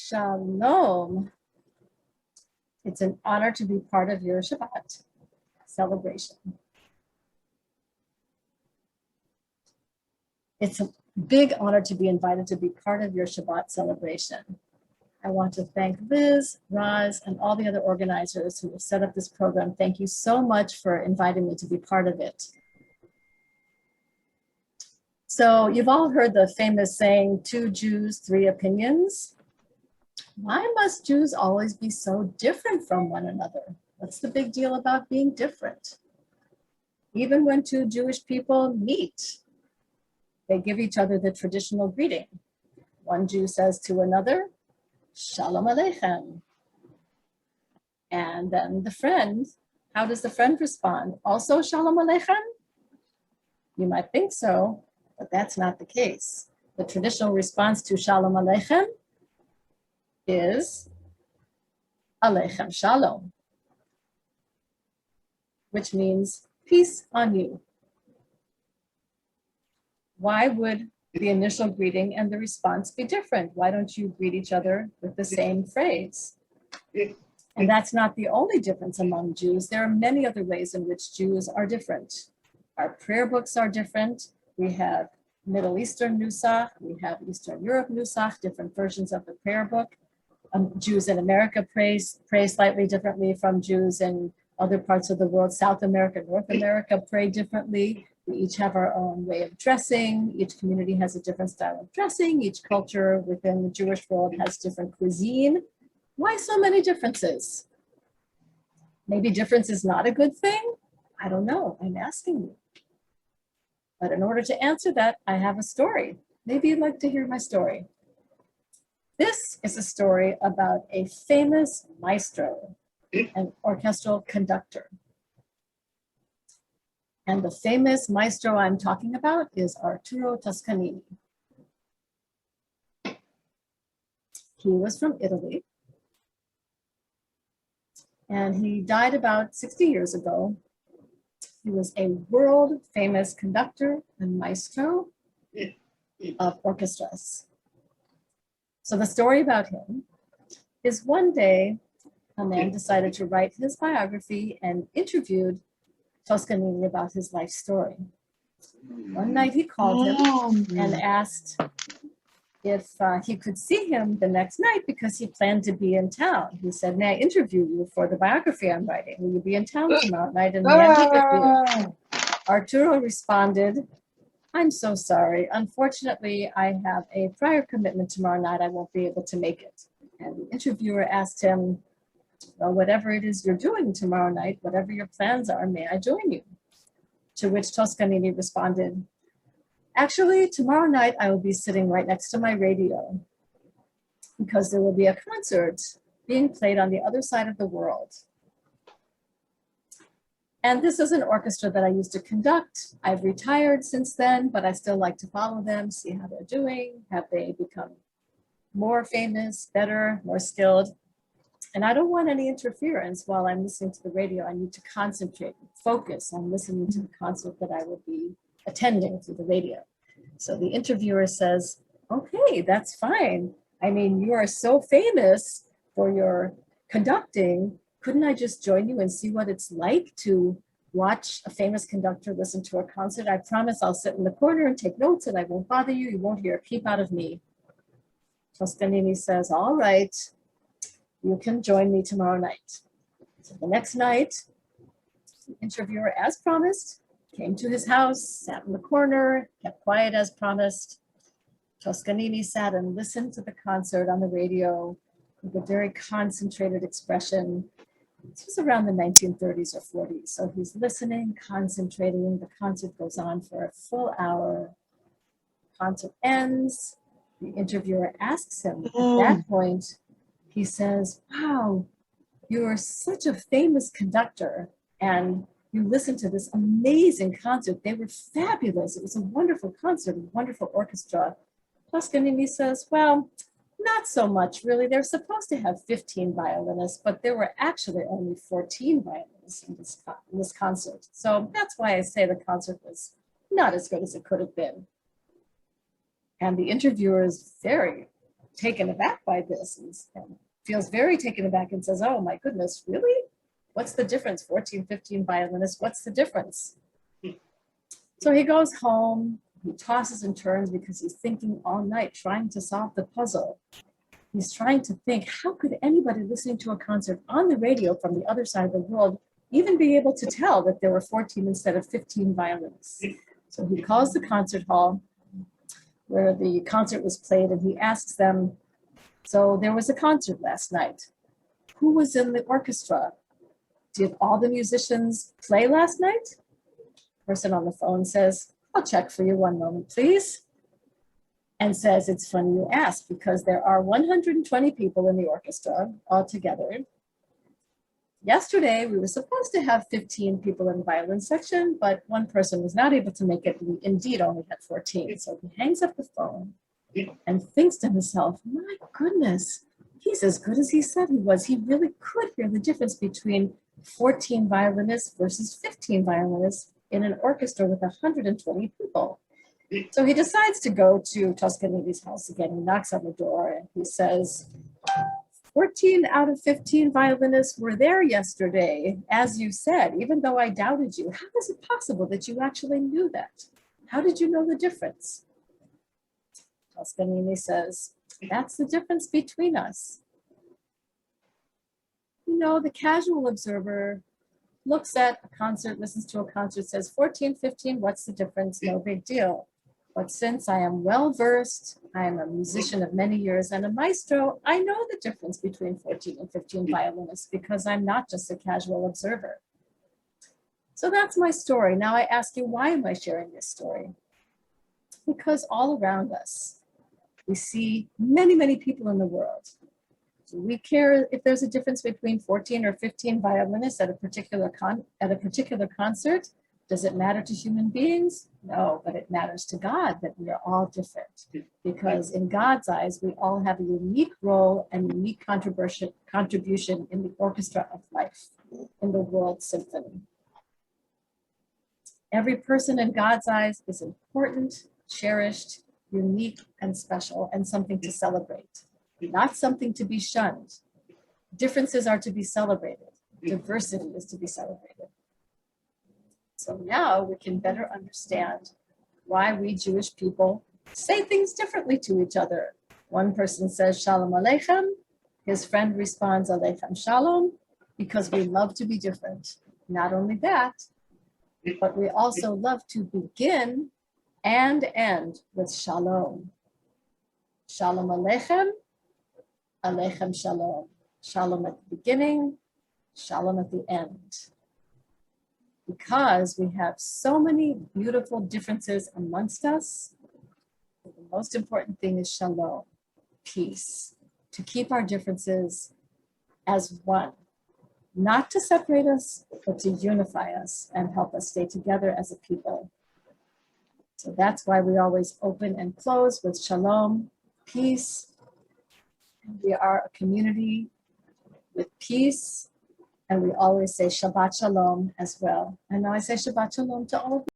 Shalom. It's an honor to be part of your Shabbat celebration. It's a big honor to be invited to be part of your Shabbat celebration. I want to thank Liz, Raz, and all the other organizers who have set up this program. Thank you so much for inviting me to be part of it. So you've all heard the famous saying, 2 Jews, 3 opinions. Why must Jews always be so different from one another? What's the big deal about being different? Even when 2 Jewish people meet, they give each other the traditional greeting. One Jew says to another, Shalom Aleichem. And then the friend, how does the friend respond? Also Shalom Aleichem? You might think so, but that's not the case. The traditional response to Shalom Aleichem is Aleichem Shalom, which means peace on you. Why would the initial greeting and the response be different? Why don't you greet each other with the same phrase? And that's not the only difference among Jews. There are many other ways in which Jews are different. Our prayer books are different. We have Middle Eastern Nusach, we have Eastern Europe Nusach, different versions of the prayer book. Jews in America pray slightly differently from Jews in other parts of the world. South America, North America pray differently. We each have our own way of dressing. Each community has a different style of dressing. Each culture within the Jewish world has different cuisine. Why so many differences? Maybe difference is not a good thing? I don't know, I'm asking you. But in order to answer that, I have a story. Maybe you'd like to hear my story. This is a story about a famous maestro, an orchestral conductor. And the famous maestro I'm talking about is Arturo Toscanini. He was from Italy. And he died about 60 years ago. He was a world famous conductor and maestro of orchestras. So the story about him is one day a man decided to write his biography and interviewed Toscanini about his life story. One night he called him and asked if he could see him the next night because he planned to be in town. He said, may I interview you for the biography I'm writing? Will you be in town tomorrow night? And may I meet with you? Arturo responded, I'm so sorry. Unfortunately, I have a prior commitment tomorrow night. I won't be able to make it. And the interviewer asked him, well, whatever it is you're doing tomorrow night, whatever your plans are, may I join you? To which Toscanini responded, actually, tomorrow night I will be sitting right next to my radio because there will be a concert being played on the other side of the world. And this is an orchestra that I used to conduct. I've retired since then, but I still like to follow them, see how they're doing. Have they become more famous, better, more skilled? And I don't want any interference while I'm listening to the radio. I need to concentrate, focus on listening to the concert that I will be attending through the radio. So the interviewer says, okay, that's fine. I mean, you are so famous for your conducting. Couldn't I just join you and see what it's like to watch a famous conductor listen to a concert? I promise I'll sit in the corner and take notes and I won't bother you. You won't hear a peep out of me. Toscanini says, all right, you can join me tomorrow night. So the next night, the interviewer, as promised, came to his house, sat in the corner, kept quiet as promised. Toscanini sat and listened to the concert on the radio with a very concentrated expression. This was around the 1930s or 40s. So he's listening, concentrating. The concert goes on for a full hour. Concert ends. The interviewer asks him at that point, he says, wow, you are such a famous conductor and you listened to this amazing concert. They were fabulous. It was a wonderful concert, a wonderful orchestra. Toscanini says, well, not so much really. They're supposed to have 15 violinists, but there were actually only 14 violinists in this concert. So that's why I say the concert was not as good as it could have been. And the interviewer is very taken aback by this and feels very taken aback and says, oh my goodness, really? What's the difference? 14, 15 violinists, what's the difference? So he goes home, he tosses and turns because he's thinking all night, trying to solve the puzzle. He's trying to think, how could anybody listening to a concert on the radio from the other side of the world even be able to tell that there were 14 instead of 15 violinists? So he calls the concert hall where the concert was played, and he asks them, so there was a concert last night. Who was in the orchestra? Did all the musicians play last night? Person on the phone says, I'll check for you, one moment, please. And says, it's funny you ask, because there are 120 people in the orchestra altogether. Yesterday, we were supposed to have 15 people in the violin section, but one person was not able to make it. We indeed only had 14. So he hangs up the phone and thinks to himself, my goodness, he's as good as he said he was. He really could hear the difference between 14 violinists versus 15 violinists in an orchestra with 120 people. So he decides to go to Toscanini's house again. He knocks on the door and he says, 14 out of 15 violinists were there yesterday, as you said, even though I doubted you. How is it possible that you actually knew that? How did you know the difference? Toscanini says, that's the difference between us. You know, the casual observer looks at a concert, listens to a concert, says 14, 15, what's the difference? No big deal. But since I am well-versed, I am a musician of many years and a maestro, I know the difference between 14 and 15 violinists because I'm not just a casual observer. So that's my story. Now I ask you, why am I sharing this story? Because all around us, we see many, many people in the world. Do we care if there's a difference between 14 or 15 violinists at a particular concert? Does it matter to human beings? No, but it matters to God that we are all different. Because in God's eyes, we all have a unique role and unique contribution in the orchestra of life, in the world symphony. Every person in God's eyes is important, cherished, unique, and special, and something to celebrate, not something to be shunned. Differences are to be celebrated. Diversity is to be celebrated. So now we can better understand why we Jewish people say things differently to each other. One person says Shalom Aleichem, his friend responds Aleichem Shalom, because we love to be different. Not only that, but we also love to begin and end with Shalom. Shalom Aleichem, Aleichem Shalom. Shalom at the beginning, Shalom at the end. Because we have so many beautiful differences amongst us, the most important thing is Shalom, peace, to keep our differences as one, not to separate us, but to unify us and help us stay together as a people. So that's why we always open and close with Shalom, peace. And we are a community with peace. And we always say Shabbat Shalom as well. And now I say Shabbat Shalom to all of you.